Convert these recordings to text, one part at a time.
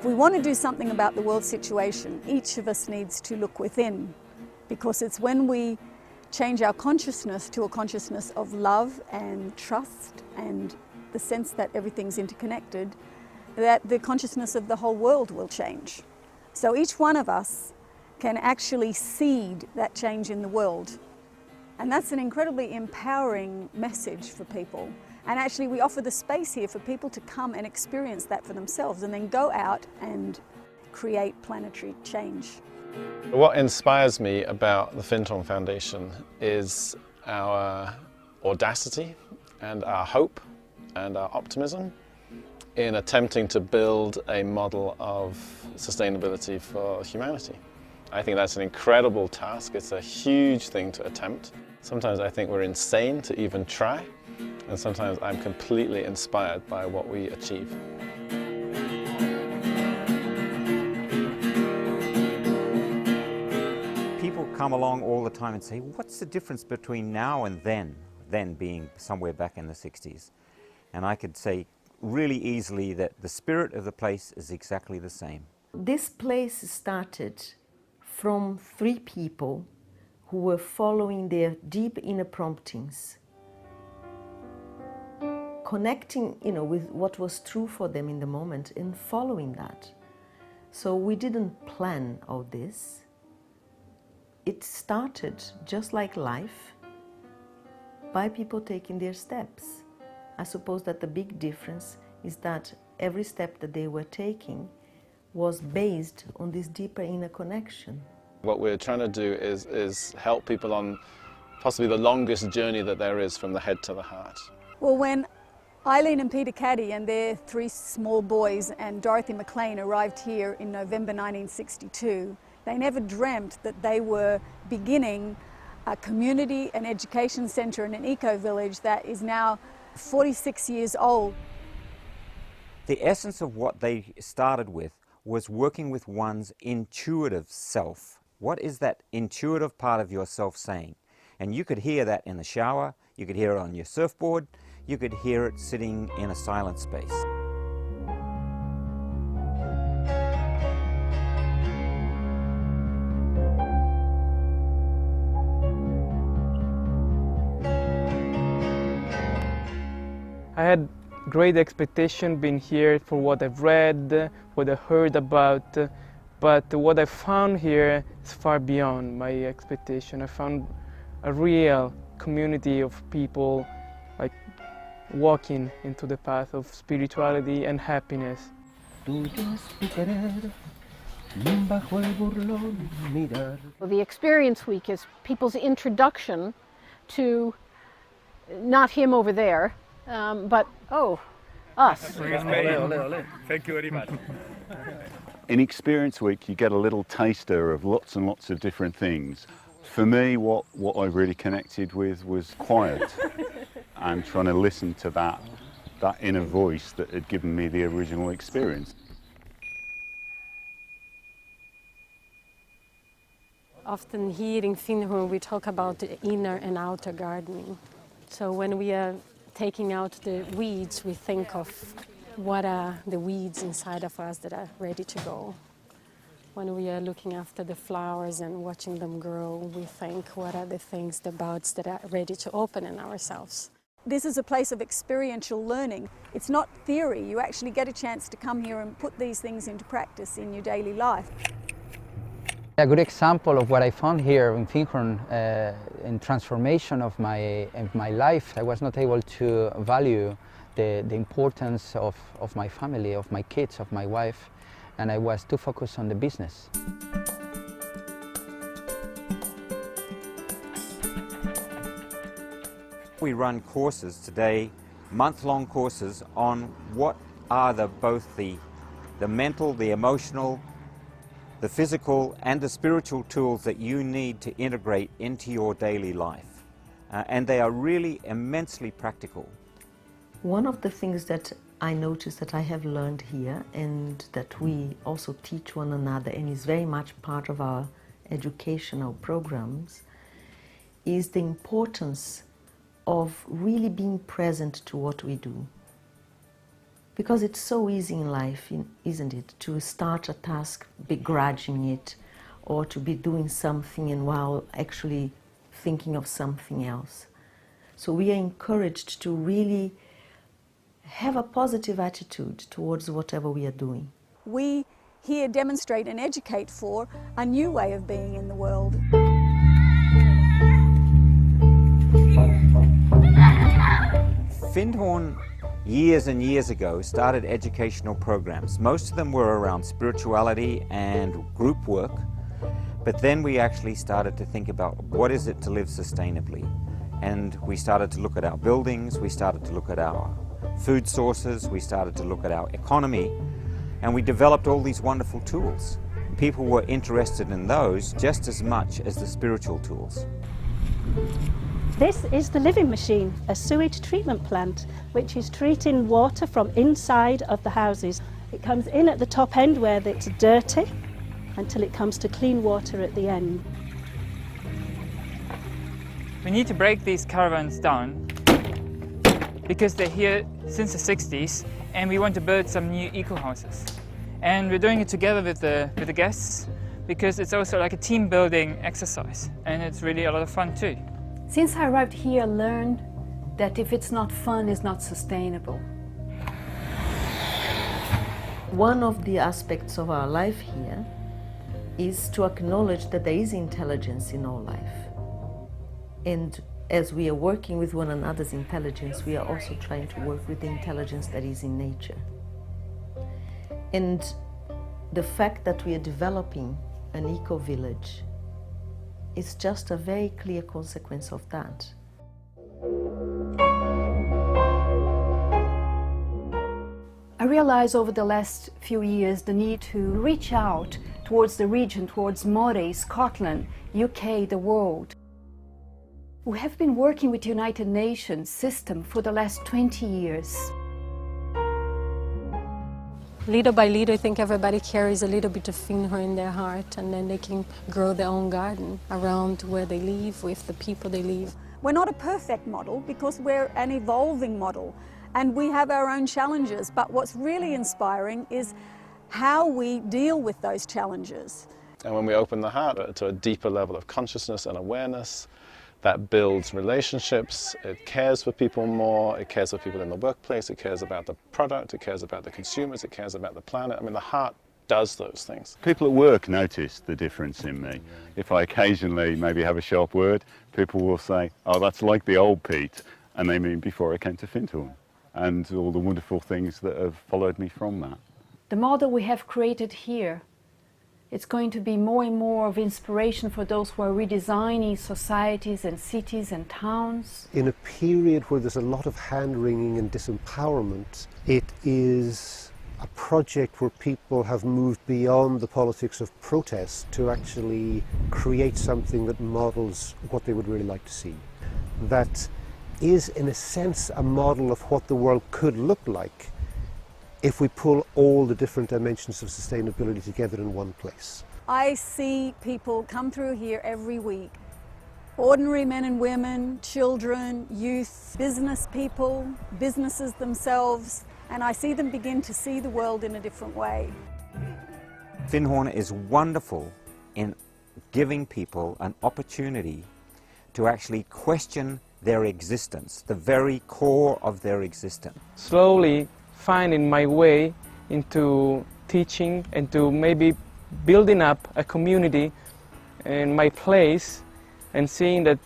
If we want to do something about the world situation, each of us needs to look within, because it's when we change our consciousness to a consciousness of love and trust and the sense that everything's interconnected, that the consciousness of the whole world will change. So each one of us can actually seed that change in the world. And that's an incredibly empowering message for people. And actually we offer the space here for people to come and experience that for themselves and then go out and create planetary change. What inspires me about the Findhorn Foundation is our audacity and our hope and our optimism in attempting to build a model of sustainability for humanity. I think that's an incredible task. It's a huge thing to attempt. Sometimes I think we're insane to even try, and sometimes I'm completely inspired by what we achieve. People come along all the time and say, what's the difference between now and then being somewhere back in the 60s? And I could say really easily that the spirit of the place is exactly the same. This place started from 3 people who were following their deep inner promptings, connecting, with what was true for them in the moment and following that. So we didn't plan all this. It started just like life by people taking their steps. I suppose that the big difference is that every step that they were taking was based on this deeper inner connection. What we're trying to do is help people on possibly the longest journey that there is from the head to the heart. Well, when Eileen and Peter Caddy and their 3 small boys and Dorothy McLean arrived here in November 1962, they never dreamt that they were beginning a community, an education centre and an eco-village that is now 46 years old. The essence of what they started with was working with one's intuitive self. What is that intuitive part of yourself saying? And you could hear that in the shower, you could hear it on your surfboard, you could hear it sitting in a silent space. I had great expectation being here for what I've read, what I heard about, but what I found here is far beyond my expectation. I found a real community of people like walking into the path of spirituality and happiness. The Experience Week is people's introduction to not him over there, but, us. Thank you very much. In Experience Week, you get a little taster of lots and lots of different things. For me, what I really connected with was quiet and trying to listen to that inner voice that had given me the original experience. Often here in Findhorn we talk about the inner and outer gardening. So when we are taking out the weeds, we think of what are the weeds inside of us that are ready to go. When we are looking after the flowers and watching them grow, we think what are the things, the buds that are ready to open in ourselves. This is a place of experiential learning. It's not theory. You actually get a chance to come here and put these things into practice in your daily life. A good example of what I found here in Findhorn in transformation of my life, I was not able to value the importance of my family, of my kids, of my wife, and I was too focused on the business. We run courses today, month-long courses on what are both the mental, the emotional, the physical and the spiritual tools that you need to integrate into your daily life. And they are really immensely practical. One of the things that I noticed that I have learned here and that we also teach one another and is very much part of our educational programs is the importance of really being present to what we do. Because it's so easy in life, isn't it, to start a task begrudging it, or to be doing something and while actually thinking of something else. So we are encouraged to really have a positive attitude towards whatever we are doing. We here demonstrate and educate for a new way of being in the world. Findhorn, years and years ago, started educational programs. Most of them were around spirituality and group work, but then we actually started to think about what is it to live sustainably. And we started to look at our buildings, we started to look at our food sources, we started to look at our economy, and we developed all these wonderful tools. People were interested in those just as much as the spiritual tools. This is the living machine, a sewage treatment plant, which is treating water from inside of the houses. It comes in at the top end where it's dirty until it comes to clean water at the end. We need to break these caravans down because they're here since the 60s and we want to build some new eco-houses. And we're doing it together with the guests because it's also like a team building exercise and it's really a lot of fun too. Since I arrived here, I learned that if it's not fun, it's not sustainable. One of the aspects of our life here is to acknowledge that there is intelligence in all life. And as we are working with one another's intelligence, we are also trying to work with the intelligence that is in nature. And the fact that we are developing an eco-village is just a very clear consequence of that. I realized over the last few years the need to reach out towards the region, towards Moray, Scotland, UK, the world. We have been working with the United Nations system for the last 20 years. Little by little, I think everybody carries a little bit of Findhorn in their heart, and then they can grow their own garden around where they live, with the people they live. We're not a perfect model because we're an evolving model and we have our own challenges, but what's really inspiring is how we deal with those challenges. And when we open the heart to a deeper level of consciousness and awareness, that builds relationships, it cares for people more, it cares for people in the workplace, it cares about the product, it cares about the consumers, it cares about the planet. I mean, the heart does those things. People at work notice the difference in me. If I occasionally maybe have a sharp word, people will say, oh, that's like the old Pete, and they mean before I came to Findhorn, and all the wonderful things that have followed me from that. The model we have created here, it's going to be more and more of inspiration for those who are redesigning societies and cities and towns. In a period where there's a lot of hand-wringing and disempowerment, it is a project where people have moved beyond the politics of protest to actually create something that models what they would really like to see. That is, in a sense, a model of what the world could look like if we pull all the different dimensions of sustainability together in one place. I see people come through here every week. Ordinary men and women, children, youth, business people, businesses themselves, and I see them begin to see the world in a different way. Findhorn is wonderful in giving people an opportunity to actually question their existence, the very core of their existence. Slowly finding my way into teaching and to maybe building up a community in my place and seeing that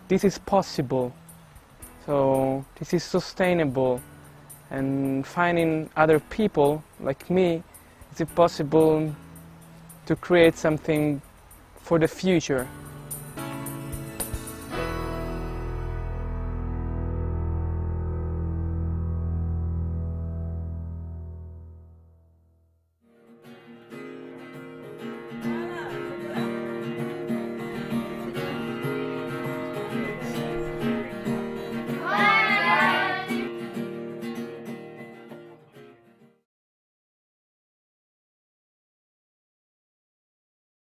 this is possible, so this is sustainable, and finding other people like me, is it possible to create something for the future.